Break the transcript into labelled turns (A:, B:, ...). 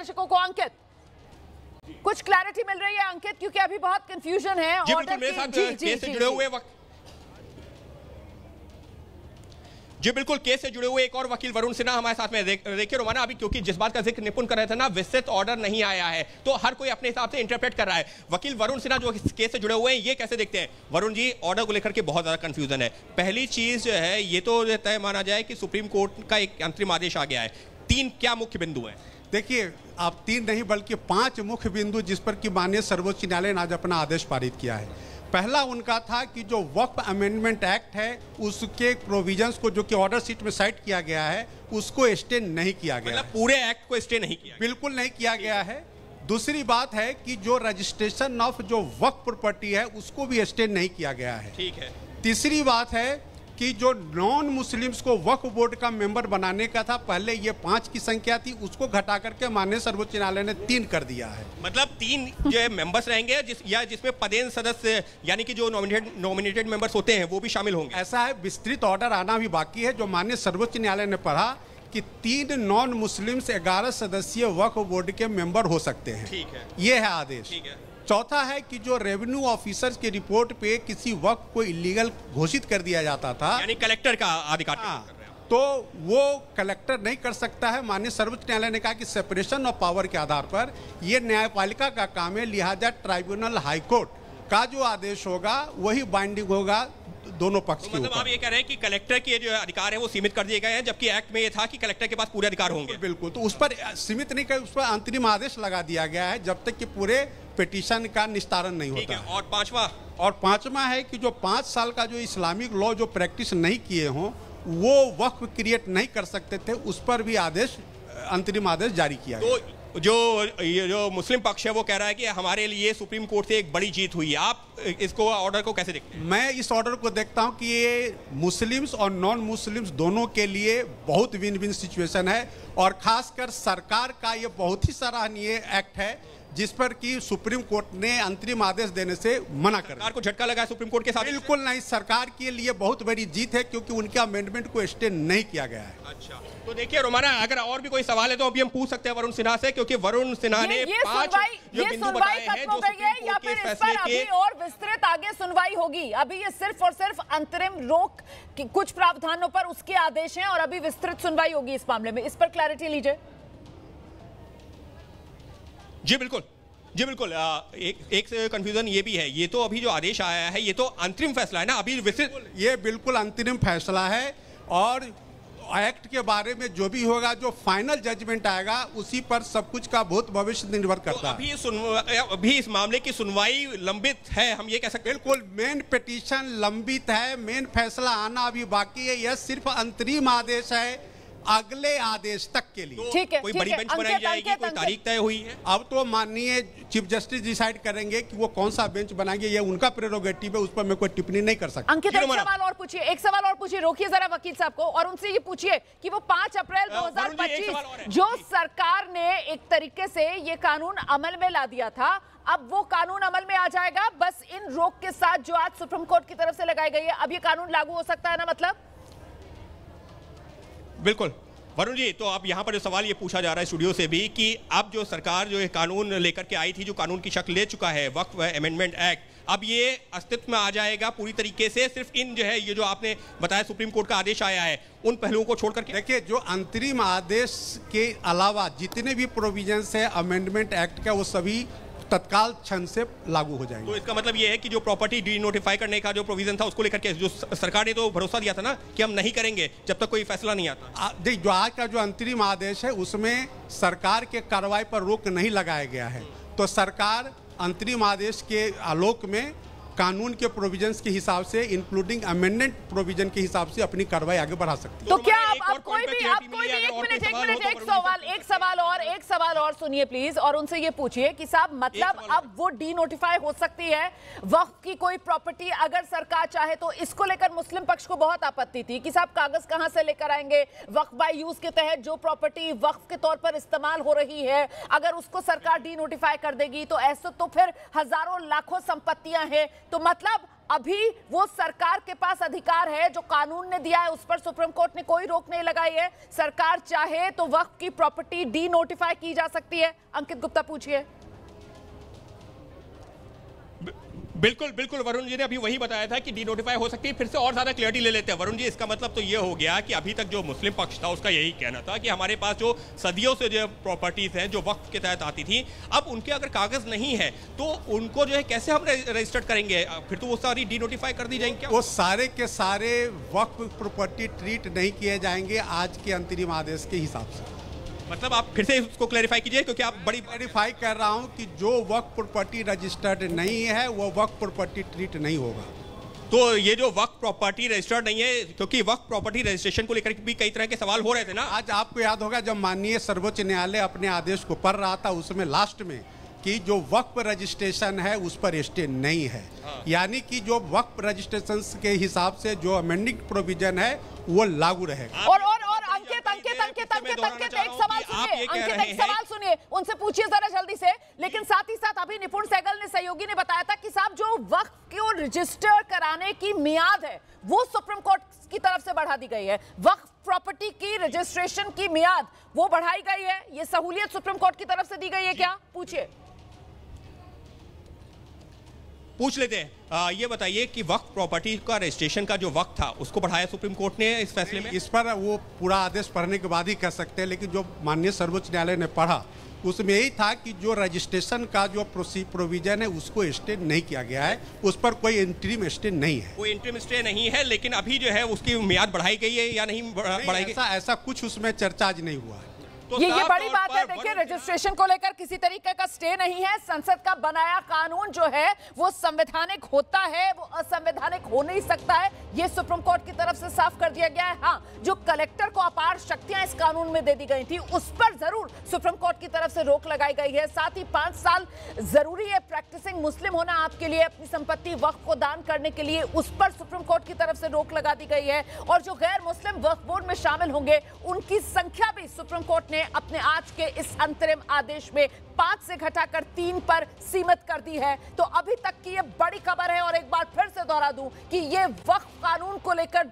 A: दर्शकों को। अंकित, कुछ क्लैरिटी मिल रही है अंकित, क्योंकि अभी बहुत कंफ्यूजन है।
B: जी बिल्कुल, मेरे साथ केस से जुड़े हुए जी बिल्कुल केस से जुड़े हुए एक और वकील वरुण सिन्हा हमारे साथ में। देखिए रोमाना, अभी क्योंकि जिस बात का जिक्र निपुण कर रहे थे ना, विस्तृत ऑर्डर नहीं आया है तो हर कोई अपने हिसाब से इंटरप्रेट कर रहा है। वकील वरुण सिन्हा जो इस केस से जुड़े हुए हैं, ये कैसे देखते हैं? वरुण जी, ऑर्डर को लेकर के बहुत ज्यादा कंफ्यूजन है। पहली चीज जो है, ये तो तय माना जाए कि सुप्रीम कोर्ट का एक अंतरिम आदेश आ गया है। 3 क्या मुख्य बिंदु है?
C: देखिए, आप 3 नहीं बल्कि 5 मुख्य बिंदु जिस पर कि माननीय सर्वोच्च न्यायालय ने आज अपना आदेश पारित किया है। पहला उनका था कि जो वक्फ अमेंडमेंट एक्ट है उसके प्रोविजंस को जो कि ऑर्डर शीट में साइट किया गया है उसको स्टे नहीं किया गया।
B: मतलब पूरे एक्ट को स्टे नहीं किया?
C: बिल्कुल नहीं किया गया है। दूसरी बात है कि जो रजिस्ट्रेशन ऑफ जो वक्फ प्रॉपर्टी है उसको भी स्टे नहीं किया गया है।
B: ठीक है।
C: तीसरी बात है कि जो नॉन मुस्लिम्स को वक्फ बोर्ड का मेंबर बनाने का था, पहले ये 5 की संख्या थी, उसको घटा करके माननीय सर्वोच्च न्यायालय ने 3 कर दिया है।
B: मतलब 3 जो है मेंबर्स रहेंगे जिसमें पदेन सदस्य यानी कि जो नॉमिनेटेड मेंबर्स होते हैं वो भी शामिल होंगे।
C: ऐसा है, विस्तृत ऑर्डर आना भी बाकी है। जो माननीय सर्वोच्च न्यायालय ने पढ़ा कि 3 नॉन मुस्लिम्स 11 सदस्यीय वक्फ बोर्ड के मेंबर हो सकते हैं।
B: ठीक है,
C: ये है आदेश।
B: ठीक है।
C: चौथा है कि जो रेवेन्यू ऑफिसर्स की रिपोर्ट पे किसी वक्त को इलीगल घोषित कर दिया जाता था,
B: यानी कलेक्टर का अधिकार
C: तो वो कलेक्टर नहीं कर सकता है। माननीय सर्वोच्च न्यायालय ने कहा कि सेपरेशन ऑफ पावर के आधार पर ये न्यायपालिका का काम है, लिहाजा ट्राइब्यूनल हाईकोर्ट का जो आदेश होगा वही बाइंडिंग होगा दोनों पक्ष के ऊपर।
B: मतलब आप ये कह रहे हैं कि कलेक्टर के जो अधिकार है वो सीमित कर दिए गए हैं, जबकि एक्ट में ये था कि कलेक्टर के पास पूरे अधिकार होंगे।
C: बिल्कुल, तो उस पर सीमित नहीं कर, उस पर अंतरिम आदेश लगा दिया गया है जब तक कि पूरे पिटीशन का निस्तारण नहीं होता है।
B: और
C: पांचवा है कि जो 5 साल का जो इस्लामिक लॉ जो प्रैक्टिस नहीं किए हों वो वक्फ क्रिएट नहीं कर सकते थे, उस पर भी आदेश अंतरिम आदेश जारी किया गया।
B: तो जो मुस्लिम पक्ष है वो कह रहा है कि हमारे लिए सुप्रीम कोर्ट से एक बड़ी जीत हुई है। आप इसको ऑर्डर को कैसे देखते हैं?
C: मैं इस ऑर्डर को देखता हूं कि ये मुस्लिम्स और नॉन मुस्लिम्स दोनों के लिए बहुत विन विन सिचुएशन है, और खासकर सरकार का ये बहुत ही सराहनीय एक्ट है जिस पर कि सुप्रीम कोर्ट ने अंतरिम आदेश देने से मना कर।
B: सरकार को झटका लगा सुप्रीम कोर्ट के साथ?
C: बिल्कुल नहीं, सरकार के लिए बहुत बड़ी जीत है क्योंकि उनके अमेंडमेंट को स्टे नहीं किया गया है।
B: अच्छा, तो देखिए रोमाना, अगर और भी कोई सवाल है तो अभी हम पूछ सकते हैं वरुण सिन्हा से, क्योंकि वरुण सिन्हा ने 5 जो बिंदु बताए हैं जो सुप्रीम कोर्ट के फैसले के
A: और विस्तृत आगे सुनवाई होगी। अभी ये सिर्फ और सिर्फ अंतरिम रोक की कुछ प्रावधानों पर उसके आदेश हैं और अभी विस्तृत सुनवाई होगी इस मामले में। इस पर क्लैरिटी लीजिए।
B: जी बिल्कुल, जी बिल्कुल। एक कंफ्यूजन ये भी है, ये तो अभी जो आदेश आया है ये तो अंतरिम फैसला है ना, अभी विस्तृत।
C: ये बिल्कुल अंतरिम फैसला है और एक्ट के बारे में जो भी होगा, जो फाइनल जजमेंट आएगा उसी पर सब कुछ का बहुत भविष्य निर्भर करता है।
B: अभी इस मामले की सुनवाई लंबित है, हम ये कह सकते हैं?
C: बिल्कुल, मेन पिटीशन लंबित है, मेन फैसला आना अभी बाकी है। यह सिर्फ अंतरिम आदेश है अगले आदेश तक के लिए।
A: ठीक है,
B: कोई बड़ी बेंच बनाई जाएगी, कोई तारीख तय हुई है?
C: अब तो माननीय चीफ जस्टिस डिसाइड करेंगे कि वो कौन सा बेंच बनाएंगे, ये उनका प्रेरोगेटिव है, उस पर मैं कोई टिप्पणी नहीं कर सकता।
A: अंकित, एक सवाल और पूछिए, रोकिए जरा वकील साहब को और उनसे ये पूछिए कि वो 5 अप्रैल 2025 जो सरकार ने एक तरीके से ये कानून अमल में ला दिया था, अब वो कानून अमल में आ जाएगा बस इन रोक के साथ जो आज सुप्रीम कोर्ट की तरफ से लगाई गई है, अब ये कानून लागू हो सकता है ना? मतलब
B: बिल्कुल वरुण जी, तो अब यहाँ पर जो सवाल ये पूछा जा रहा है स्टूडियो से भी कि अब जो सरकार जो कानून लेकर के आई थी, जो कानून की शक्ल ले चुका है वक्फ अमेंडमेंट एक्ट, अब ये अस्तित्व में आ जाएगा पूरी तरीके से, सिर्फ इन जो है ये जो आपने बताया सुप्रीम कोर्ट का आदेश आया है उन पहलुओं को छोड़कर?
C: देखिए, जो अंतरिम आदेश के अलावा जितने भी प्रोविजंस है अमेंडमेंट एक्ट का वो सभी तत्काल क्षण से लागू हो जाएंगे।
B: तो इसका मतलब ये है कि जो प्रॉपर्टी डी नोटिफाई करने का जो प्रोविजन था उसको लेकर के जो सरकार ने तो भरोसा दिया था ना कि हम नहीं करेंगे जब तक कोई फैसला नहीं आता।
C: जो आज का जो अंतरिम आदेश है उसमें सरकार के कार्रवाई पर रोक नहीं लगाया गया है, तो सरकार अंतरिम आदेश के आलोक में कानून के प्रोविजंस के हिसाब से इंक्लूडिंग अमेंडमेंट प्रोविजन के हिसाब से अपनी कार्रवाई आगे बढ़ा सकते हैं।
A: तो क्या आप कोई भी एक सवाल और सुनिए प्लीज, और उनसे ये पूछिए कि साहब मतलब अब वो डी नोटिफाई हो सकती है वक्फ की कोई प्रॉपर्टी अगर सरकार चाहे तो? इसको लेकर मुस्लिम पक्ष को बहुत आपत्ति थी कि साहब कागज कहां से लेकर आएंगे, वक्फ बाय यूज के तहत जो प्रॉपर्टी वक्फ के तौर पर इस्तेमाल हो रही है अगर उसको सरकार डी नोटिफाई कर देगी तो ऐसे तो फिर हजारों लाखों संपत्तियां हैं, तो मतलब अभी वो सरकार के पास अधिकार है, जो कानून ने दिया है उस पर सुप्रीम कोर्ट ने कोई रोक नहीं लगाई है। सरकार चाहे तो वक्फ की प्रॉपर्टी डी नोटिफाई की जा सकती है। अंकित गुप्ता पूछिए।
B: बिल्कुल बिल्कुल, वरुण जी ने अभी वही बताया था कि डी नोटिफाई हो सकती है। फिर से और ज्यादा क्लियरिटी ले लेते हैं वरुण जी। इसका मतलब तो ये हो गया कि अभी तक जो मुस्लिम पक्ष था उसका यही कहना था कि हमारे पास जो सदियों से जो प्रॉपर्टीज हैं जो वक्फ के तहत आती थी, अब उनके अगर कागज नहीं है तो उनको जो है कैसे हम रजिस्टर्ड करेंगे? फिर तो वो सारी डी नोटिफाई कर दी जाएंगी क्या?
C: वो सारे के सारे वक्फ प्रॉपर्टी ट्रीट नहीं किए जाएंगे आज के अंतरिम आदेश के हिसाब से।
B: मतलब आप फिर से उसको क्लैरिफाई कीजिए, क्योंकि आप बड़ी
C: क्लैरिफाई कर रहा हूं कि जो वक्फ प्रॉपर्टी रजिस्टर्ड नहीं है वो वक्फ प्रॉपर्टी ट्रीट नहीं होगा।
B: तो ये जो वक्फ प्रॉपर्टी रजिस्टर्ड नहीं है, क्योंकि वक्फ प्रॉपर्टी रजिस्ट्रेशन को लेकर भी कई तरह के सवाल हो रहे थे ना।
C: आज आपको याद होगा जब माननीय सर्वोच्च न्यायालय अपने आदेश को पढ़ रहा था, उसमें लास्ट में कि जो वक्फ रजिस्ट्रेशन है उस पर स्टे नहीं है, यानी कि जो वक्फ रजिस्ट्रेशन के हिसाब से जो अमेंडिंग प्रोविजन है वो लागू रहेगा।
A: और अंकित एक सवाल सुनिए, अंकित एक सवाल सुनिए, उनसे पूछिए जरा जल्दी से। लेकिन साथ ही साथ अभी निपुण सहगल ने, सहयोगी ने बताया था कि साहब जो वक्फ को रजिस्टर कराने की मियाद है वो सुप्रीम कोर्ट की तरफ से बढ़ा दी गई है। वक्फ प्रॉपर्टी की रजिस्ट्रेशन की मियाद वो बढ़ाई गई है। ये सहूलियत सुप्रीम कोर्ट की तरफ से दी गई है क्या? पूछिए।
B: पूछ लेते हैं। ये बताइए कि वक्फ प्रॉपर्टी का रजिस्ट्रेशन का जो वक्त था उसको बढ़ाया सुप्रीम कोर्ट ने इस फैसले में?
C: इस पर वो पूरा आदेश पढ़ने के बाद ही कह सकते हैं, लेकिन जो माननीय सर्वोच्च न्यायालय ने पढ़ा उसमें यही था कि जो रजिस्ट्रेशन का जो प्रोविजन है उसको स्टे नहीं किया गया है, उस पर कोई इंटरिम स्टे नहीं है।
B: कोई इंटरिम स्टे नहीं है, लेकिन अभी जो है उसकी मियाद बढ़ाई गई है या नहीं बढ़ाई गई?
C: ऐसा कुछ उसमें चर्चा आज नहीं हुआ है।
B: तो
A: ये बड़ी बात है। देखिए, रजिस्ट्रेशन को लेकर किसी तरीके का स्टे नहीं है। संसद का बनाया कानून जो है वो संवैधानिक होता है, वो असंवैधानिक हो नहीं सकता है। ये सुप्रीम कोर्ट की तरफ से साफ कर दिया गया है। हाँ, जो कलेक्टर को अपार शक्तियां इस कानून में दे दी गई थी उस पर जरूर सुप्रीम कोर्ट की तरफ से रोक लगाई गई है। साथ ही 5 साल जरूरी है प्रैक्टिसिंग मुस्लिम होना आपके लिए, अपनी संपत्ति वक्फ को दान करने के लिए, उस पर सुप्रीम कोर्ट की तरफ से रोक लगा दी गई है। और जो गैर मुस्लिम वक्फ बोर्ड में शामिल होंगे उनकी संख्या भी सुप्रीम कोर्ट ने अपने आज के इस अंतरिम आदेश में 5 से घटाकर 3 पर सीमित कर दी है। तो अभी तक की ये बड़ी खबर है। और एक बार फिर से दोहरा दूं कि ये वक्फ कानून को लेकर